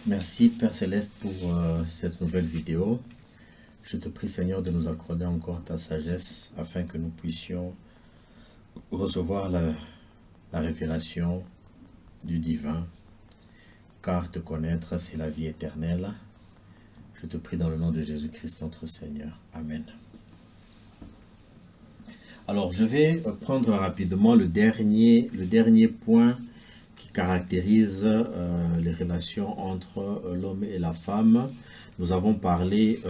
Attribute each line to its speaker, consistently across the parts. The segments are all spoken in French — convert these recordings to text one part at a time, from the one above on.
Speaker 1: Merci Père Céleste pour cette nouvelle vidéo. Je te prie Seigneur de nous accorder encore ta sagesse afin que nous puissions recevoir la révélation du divin, car te connaître c'est la vie éternelle. Je te prie dans le nom de Jésus-Christ notre Seigneur. Amen. Alors je vais prendre rapidement le dernier point qui caractérise les relations entre l'homme et la femme. Nous avons parlé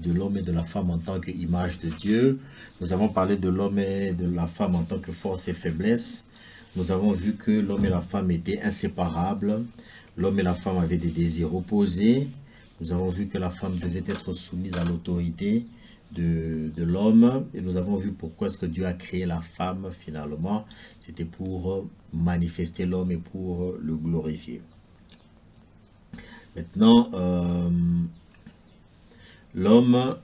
Speaker 1: de l'homme et de la femme en tant qu'image de Dieu. Nous avons parlé de l'homme et de la femme en tant que force et faiblesse. Nous avons vu que l'homme et la femme étaient inséparables. L'homme et la femme avaient des désirs opposés. Nous avons vu que la femme devait être soumise à l'autorité de l'homme. Et nous avons vu pourquoi est-ce que Dieu a créé la femme finalement. C'était pour manifester l'homme et pour le glorifier. Maintenant, l'homme,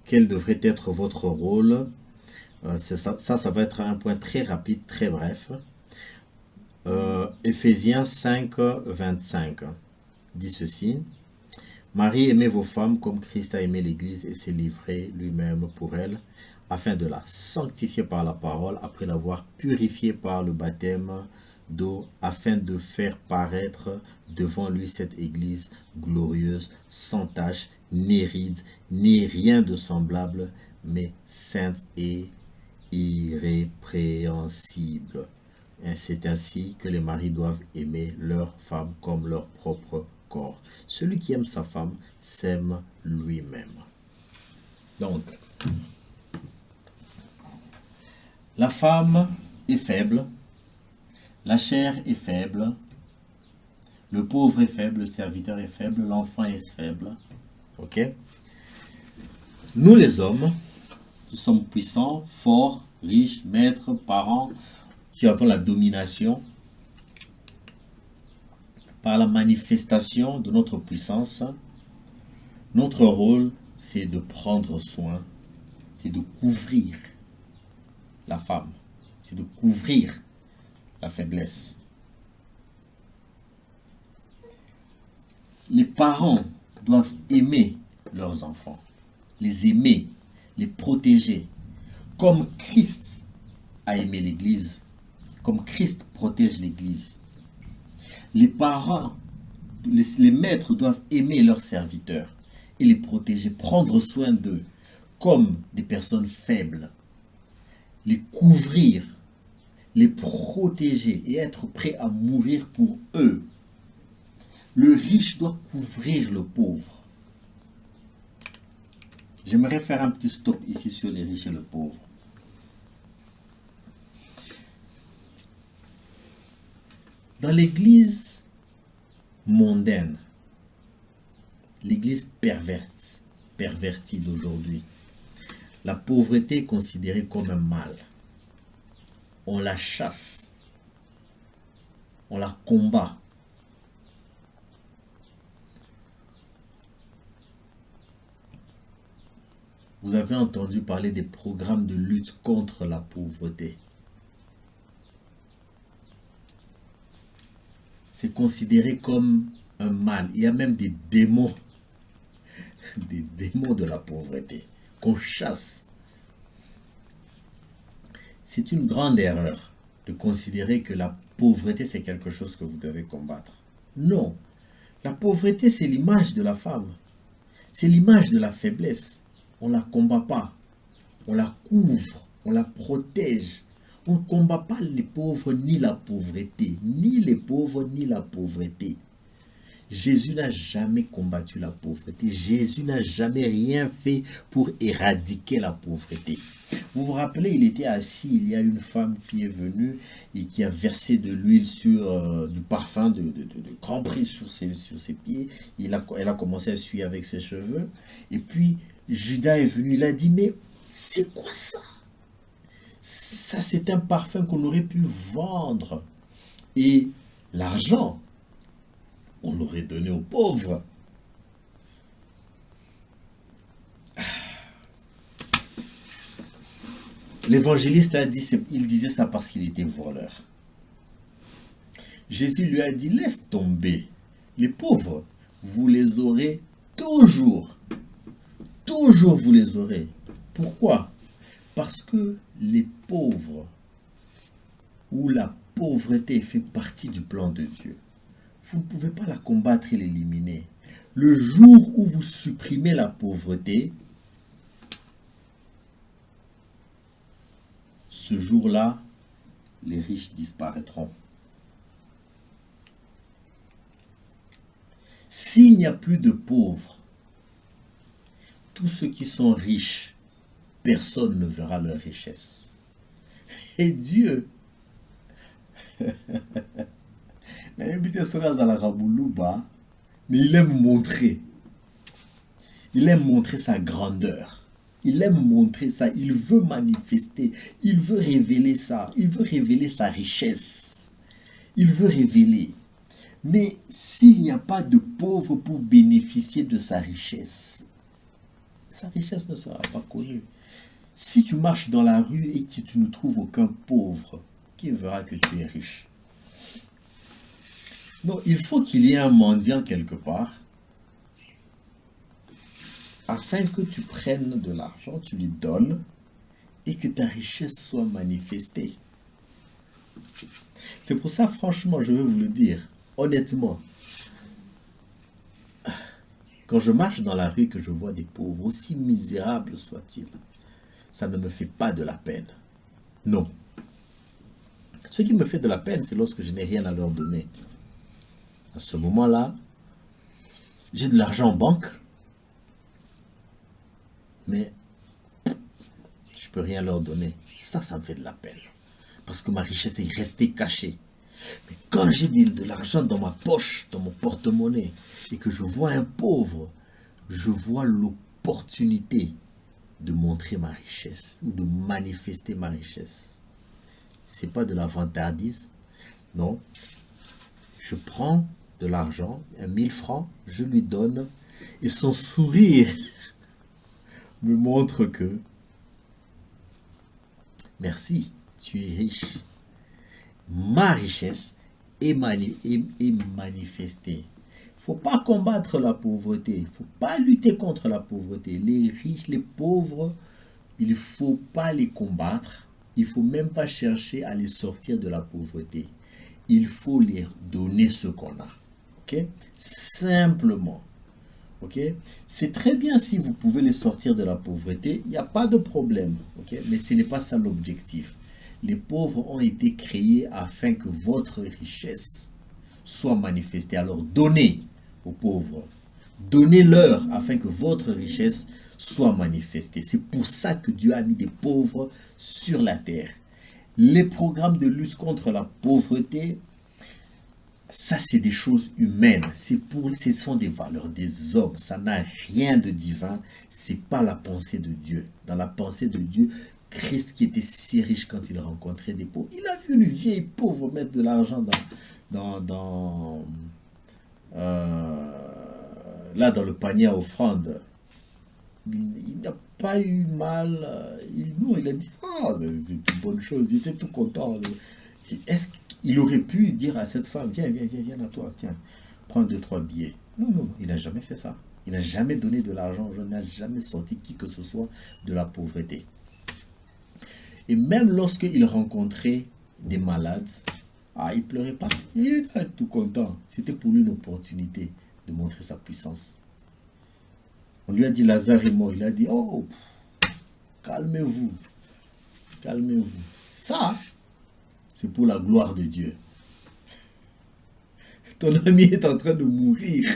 Speaker 1: quel devrait être votre rôle? Ça va être un point très rapide, très bref. Éphésiens 5, 25 dit ceci. Marie, aimez vos femmes comme Christ a aimé l'Église et s'est livré lui-même pour elle, afin de la sanctifier par la parole, après l'avoir purifiée par le baptême d'eau, afin de faire paraître devant lui cette Église glorieuse, sans tache, ni ride, ni rien de semblable, mais sainte et irrépréhensible. C'est ainsi que les maris doivent aimer leur femme comme leur propre corps. Celui qui aime sa femme s'aime lui-même. Donc, la femme est faible, la chair est faible, le pauvre est faible, le serviteur est faible, l'enfant est faible. Ok? Nous les hommes, qui sommes puissants, forts, riches, maîtres, parents, qui avons la domination, par la manifestation de notre puissance, notre rôle, c'est de prendre soin, c'est de couvrir la femme, c'est de couvrir la faiblesse. Les parents doivent aimer leurs enfants, les aimer, les protéger, comme Christ a aimé l'Église, comme Christ protège l'Église. Les parents, les maîtres doivent aimer leurs serviteurs et les protéger, prendre soin d'eux comme des personnes faibles, les couvrir, les protéger et être prêt à mourir pour eux. Le riche doit couvrir le pauvre. J'aimerais faire un petit stop ici sur les riches et le pauvre. Dans l'église mondaine, l'église pervertie d'aujourd'hui, la pauvreté est considérée comme un mal. On la chasse, on la combat. Vous avez entendu parler des programmes de lutte contre la pauvreté. C'est considéré comme un mal. Il y a même des démons de la pauvreté qu'on chasse. C'est une grande erreur de considérer que la pauvreté c'est quelque chose que vous devez combattre. Non, la pauvreté c'est l'image de la femme, c'est l'image de la faiblesse. On ne la combat pas, on la couvre, on la protège. On ne combat pas les pauvres ni la pauvreté, ni les pauvres ni la pauvreté. Jésus n'a jamais combattu la pauvreté. Jésus n'a jamais rien fait pour éradiquer la pauvreté. Vous vous rappelez, il était assis, il y a une femme qui est venue et qui a versé de l'huile sur du parfum de grand prix sur ses pieds. Elle a commencé à essuyer avec ses cheveux. Et puis, Judas est venu, il a dit, mais c'est quoi ça? Ça, c'est un parfum qu'on aurait pu vendre. Et l'argent, on l'aurait donné aux pauvres. L'évangéliste a dit, il disait ça parce qu'il était voleur. Jésus lui a dit, laisse tomber Les pauvres, vous les aurez toujours. Toujours vous les aurez. Pourquoi? Parce que les pauvres ou la pauvreté fait partie du plan de Dieu. Vous ne pouvez pas la combattre et l'éliminer. Le jour où vous supprimez la pauvreté, ce jour-là, les riches disparaîtront. S'il n'y a plus de pauvres, tous ceux qui sont riches, personne ne verra leur richesse. Et Dieu, mais il aime montrer. Il aime montrer sa grandeur. Il aime montrer ça. Il veut manifester. Il veut révéler ça. Il veut révéler sa richesse. Il veut révéler. Mais s'il n'y a pas de pauvres pour bénéficier de sa richesse ne sera pas connue. Si tu marches dans la rue et que tu ne trouves aucun pauvre, qui verra que tu es riche? Non, il faut qu'il y ait un mendiant quelque part, afin que tu prennes de l'argent, tu lui donnes, et que ta richesse soit manifestée. C'est pour ça, franchement, je vais vous le dire, honnêtement, quand je marche dans la rue et que je vois des pauvres, aussi misérables soient-ils, ça ne me fait pas de la peine. Non. Ce qui me fait de la peine, c'est lorsque je n'ai rien à leur donner. À ce moment-là, j'ai de l'argent en banque, mais je ne peux rien leur donner. Ça me fait de la peine. Parce que ma richesse est restée cachée. Mais quand j'ai de l'argent dans ma poche, dans mon porte-monnaie, et que je vois un pauvre, je vois l'opportunité de montrer ma richesse ou de manifester ma richesse. Ce n'est pas de la vantardise, non. Je prends de l'argent, 1000 francs, je lui donne, et son sourire me montre que merci, tu es riche. Ma richesse est manifestée. Il ne faut pas combattre la pauvreté, il ne faut pas lutter contre la pauvreté. Les riches, les pauvres, il ne faut pas les combattre, il ne faut même pas chercher à les sortir de la pauvreté. Il faut leur donner ce qu'on a. Ok? Simplement. Ok? C'est très bien si vous pouvez les sortir de la pauvreté, il n'y a pas de problème. Ok? Mais ce n'est pas ça l'objectif. Les pauvres ont été créés afin que votre richesse soit manifestée. Alors donnez aux pauvres. Donnez-leur afin que votre richesse soit manifestée. C'est pour ça que Dieu a mis des pauvres sur la terre. Les programmes de lutte contre la pauvreté, ça c'est des choses humaines. Ce sont des valeurs des hommes. Ça n'a rien de divin. C'est pas la pensée de Dieu. Dans la pensée de Dieu, Christ qui était si riche quand il rencontrait des pauvres, il a vu une vieille pauvre mettre de l'argent dans le panier à offrande. Il n'a pas eu mal. Il a dit, c'est une bonne chose. Il était tout content. Est-ce qu'il aurait pu dire à cette femme, viens à toi, tiens, prends 2-3 billets? Non, il n'a jamais fait ça. Il n'a jamais donné de l'argent. Il n'a jamais sorti qui que ce soit de la pauvreté. Et même lorsqu'il rencontrait des malades, il ne pleurait pas. Il était tout content. C'était pour lui une opportunité de montrer sa puissance. On lui a dit, Lazare est mort. Il a dit, oh, calmez-vous. Calmez-vous. Ça, c'est pour la gloire de Dieu. Ton ami est en train de mourir.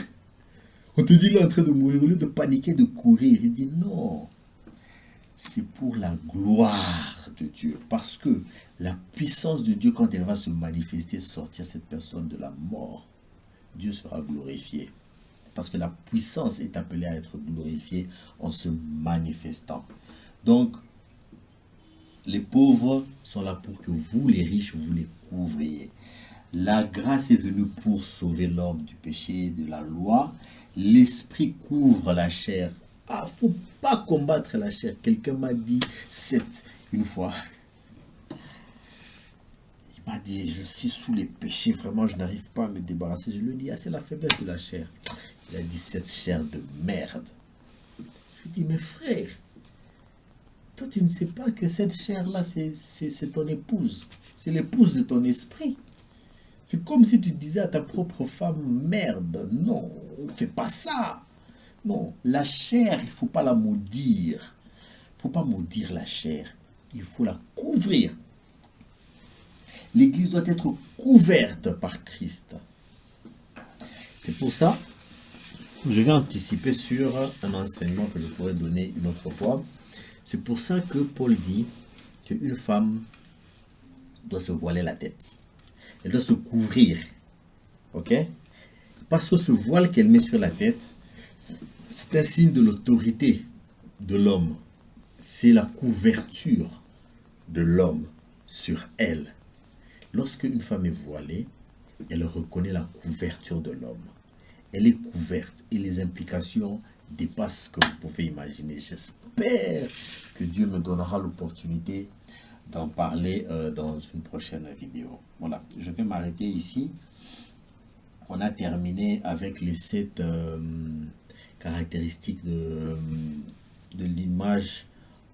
Speaker 1: On te dit qu'il est en train de mourir. Au lieu de paniquer, de courir, il dit non. C'est pour la gloire de Dieu. Parce que la puissance de Dieu, quand elle va se manifester, sortir cette personne de la mort, Dieu sera glorifié. Parce que la puissance est appelée à être glorifiée en se manifestant. Donc, les pauvres sont là pour que vous, les riches, vous les couvriez. La grâce est venue pour sauver l'homme du péché, de la loi. L'esprit couvre la chair. Faut pas combattre la chair. Quelqu'un m'a dit une fois. m'a dit, je suis sous les péchés, vraiment, je n'arrive pas à me débarrasser. Je lui ai dit, ah, c'est la faiblesse de la chair. Il a dit, cette chair de merde. Je lui ai dit, mais frère, toi, tu ne sais pas que cette chair-là, c'est ton épouse. C'est l'épouse de ton esprit. C'est comme si tu disais à ta propre femme, merde, non, on ne fait pas ça. Non, la chair, il ne faut pas la maudire. Il ne faut pas maudire la chair. Il faut la couvrir. L'Église doit être couverte par Christ. C'est pour ça, je vais anticiper sur un enseignement que je pourrais donner une autre fois. C'est pour ça que Paul dit qu'une femme doit se voiler la tête. Elle doit se couvrir. Ok? Parce que ce voile qu'elle met sur la tête, c'est un signe de l'autorité de l'homme. C'est la couverture de l'homme sur elle. Lorsque une femme est voilée, elle reconnaît la couverture de l'homme. Elle est couverte et les implications dépassent ce que vous pouvez imaginer. J'espère que Dieu me donnera l'opportunité d'en parler dans une prochaine vidéo. Voilà, je vais m'arrêter ici. On a terminé avec les 7 caractéristiques de l'image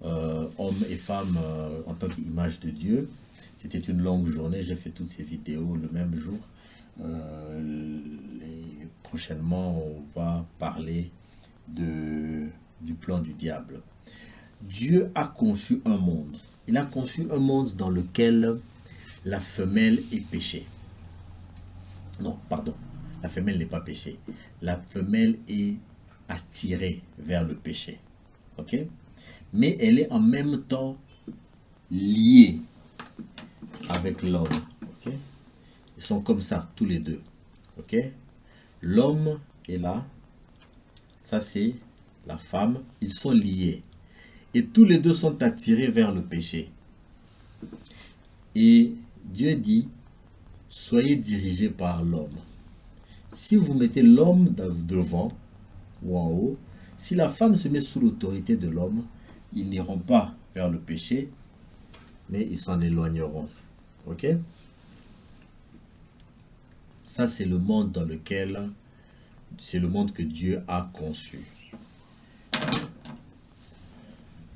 Speaker 1: homme et femme en tant qu'image de Dieu. C'était une longue journée, j'ai fait toutes ces vidéos le même jour. Prochainement, on va parler du plan du diable. Dieu a conçu un monde. Il a conçu un monde dans lequel la femelle est péchée. Non, pardon. La femelle n'est pas péchée. La femelle est attirée vers le péché. Ok? Mais elle est en même temps liée avec l'homme. Ok? Ils sont comme ça, tous les deux. Ok? L'homme est là. Ça, c'est la femme. Ils sont liés. Et tous les deux sont attirés vers le péché. Et Dieu dit, soyez dirigés par l'homme. Si vous mettez l'homme devant ou en haut, si la femme se met sous l'autorité de l'homme, ils n'iront pas vers le péché, mais ils s'en éloigneront. Ok? Ça, c'est le monde dans lequel, c'est le monde que Dieu a conçu.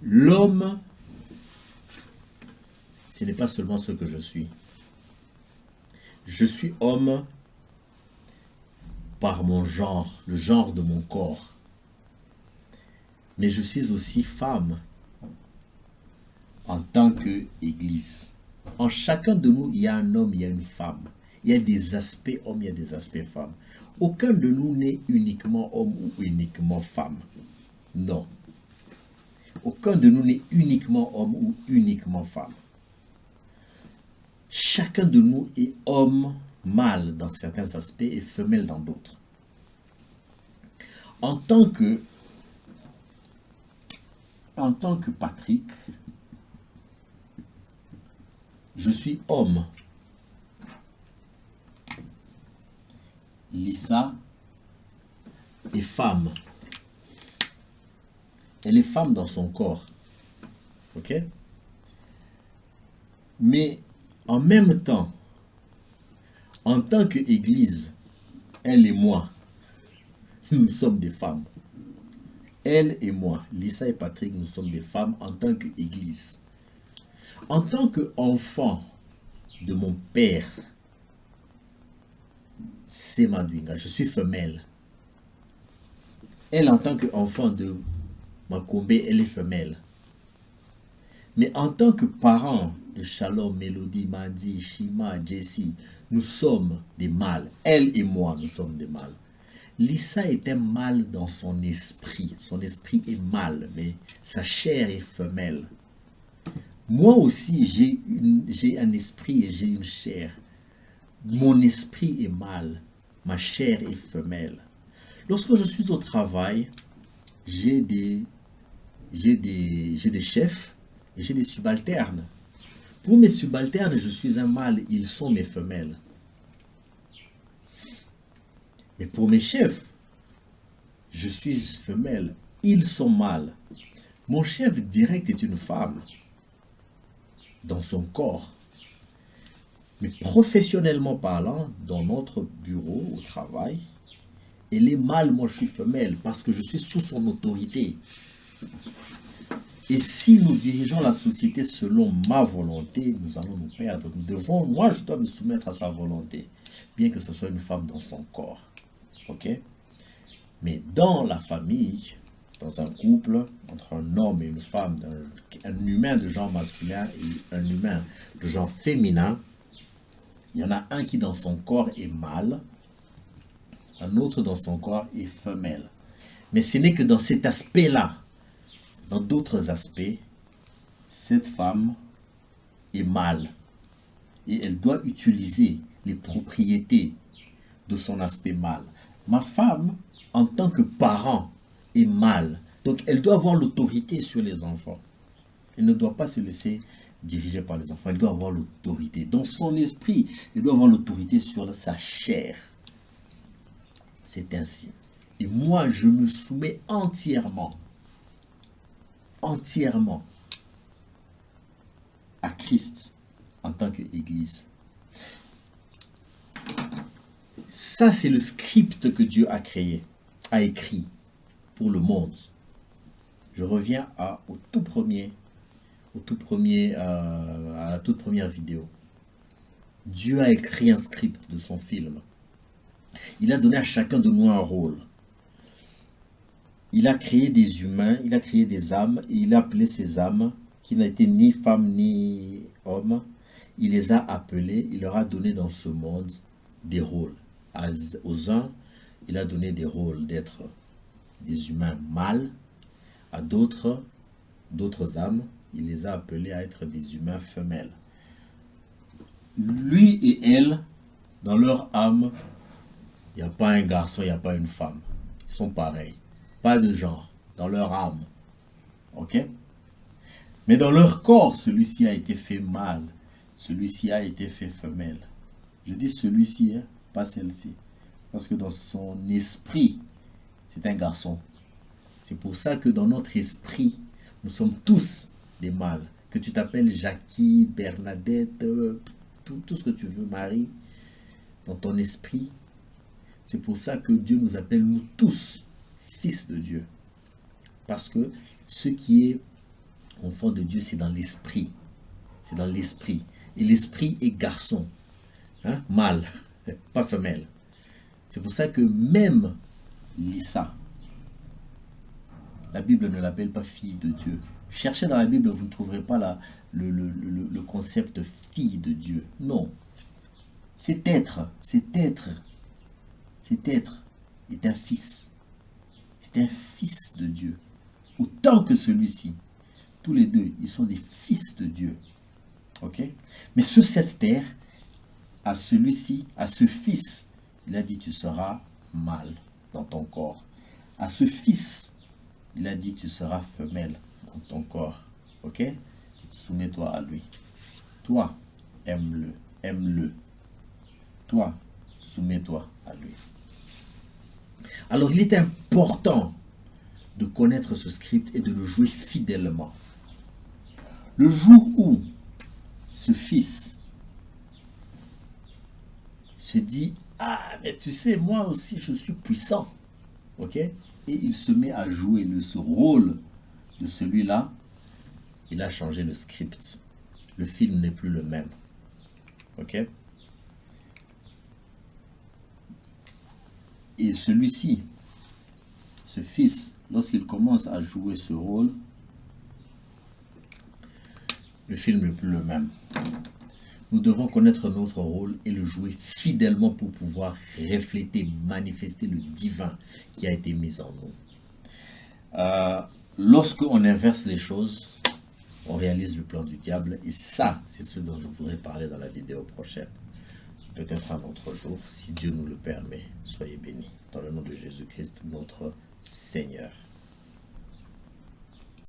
Speaker 1: L'homme, ce n'est pas seulement ce que je suis. Je suis homme par mon genre, le genre de mon corps. Mais je suis aussi femme en tant qu'Église. En chacun de nous, il y a un homme, il y a une femme. Il y a des aspects hommes, il y a des aspects femmes. Aucun de nous n'est uniquement homme ou uniquement femme. Non. Aucun de nous n'est uniquement homme ou uniquement femme. Chacun de nous est homme, mâle dans certains aspects et femelle dans d'autres. En tant que Patrick, je suis homme. Lisa est femme. Elle est femme dans son corps. Ok? Mais en même temps, en tant qu'Église, elle et moi, nous sommes des femmes. Elle et moi, Lisa et Patrick, nous sommes des femmes en tant qu'Église. En tant qu'enfant de mon père, c'est Madwinga, je suis femelle. Elle, en tant qu'enfant de Makombe, elle est femelle. Mais en tant que parents de Shalom, Mélodie, Mandi, Shima, Jessie, nous sommes des mâles. Elle et moi, nous sommes des mâles. Lisa est un mâle dans son esprit. Son esprit est mâle, mais sa chair est femelle. Moi aussi, j'ai un esprit et j'ai une chair. Mon esprit est mâle, ma chair est femelle. Lorsque je suis au travail, j'ai des chefs et j'ai des subalternes. Pour mes subalternes, je suis un mâle, ils sont mes femelles. Mais pour mes chefs, je suis femelle, ils sont mâles. Mon chef direct est une femme dans son corps. Mais professionnellement parlant, dans notre bureau, au travail, elle est mâle, moi je suis femelle, parce que je suis sous son autorité. Et si nous dirigeons la société selon ma volonté, nous allons nous perdre. Moi je dois me soumettre à sa volonté, bien que ce soit une femme dans son corps. Ok? Mais dans la famille, dans un couple, entre un homme et une femme, un humain de genre masculin et un humain de genre féminin, il y en a un qui dans son corps est mâle, un autre dans son corps est femelle. Mais ce n'est que dans cet aspect-là. Dans d'autres aspects, cette femme est mâle. Et elle doit utiliser les propriétés de son aspect mâle. Ma femme, en tant que parent, est mâle. Donc elle doit avoir l'autorité sur les enfants. Elle ne doit pas se laisser diriger par les enfants. Elle doit avoir l'autorité. Dans son esprit, elle doit avoir l'autorité sur sa chair. C'est ainsi. Et moi, je me soumets entièrement à Christ en tant qu'Église. Ça, c'est le script que Dieu a créé, a écrit pour le monde. Je reviens à la toute première vidéo. Dieu a écrit un script de son film. Il a donné à chacun de nous un rôle. Il a créé des humains, il a créé des âmes, et il a appelé ces âmes, qui n'étaient ni femmes ni hommes, il les a appelés, il leur a donné dans ce monde des rôles. Aux uns, il a donné des rôles d'être des humains mâles, à d'autres âmes, il les a appelés à être des humains femelles. Lui et elle, dans leur âme, il n'y a pas un garçon, il n'y a pas une femme. Ils sont pareils. Pas de genre, dans leur âme. Ok? Mais dans leur corps, celui-ci a été fait mâle. Celui-ci a été fait femelle. Je dis celui-ci, hein, pas celle-ci. Parce que dans son esprit, c'est un garçon. C'est pour ça que dans notre esprit, nous sommes tous des mâles. Que tu t'appelles Jackie, Bernadette, tout ce que tu veux, Marie, dans ton esprit. C'est pour ça que Dieu nous appelle, nous tous, fils de Dieu. Parce que ce qui est enfant de Dieu, c'est dans l'esprit. C'est dans l'esprit. Et l'esprit est garçon. Hein? Mâle, pas femelle. C'est pour ça que même Lisa, la Bible ne l'appelle pas fille de Dieu. Cherchez dans la Bible, vous ne trouverez pas le concept fille de Dieu. Non. Cet être est un fils. C'est un fils de Dieu. Autant que celui-ci. Tous les deux, ils sont des fils de Dieu. Ok? Mais sur cette terre, à celui-ci, à ce fils, il a dit, tu seras mâle dans ton corps. À ce fils, il a dit, tu seras femelle dans ton corps. Ok? Soumets-toi à lui. Toi, aime-le. Aime-le. Toi, soumets-toi à lui. Alors, il est important de connaître ce script et de le jouer fidèlement. Le jour où ce fils se dit, ah, mais tu sais, moi aussi, je suis puissant. Ok? Et il se met à jouer ce rôle de celui-là. Il a changé le script. Le film n'est plus le même. Ok? Et celui-ci, ce fils, lorsqu'il commence à jouer ce rôle, le film n'est plus le même. Nous devons connaître notre rôle et le jouer fidèlement pour pouvoir refléter, manifester le divin qui a été mis en nous. Lorsqu'on inverse les choses, on réalise le plan du diable. Et ça, c'est ce dont je voudrais parler dans la vidéo prochaine. Peut-être un autre jour, si Dieu nous le permet. Soyez bénis. Dans le nom de Jésus-Christ, notre Seigneur.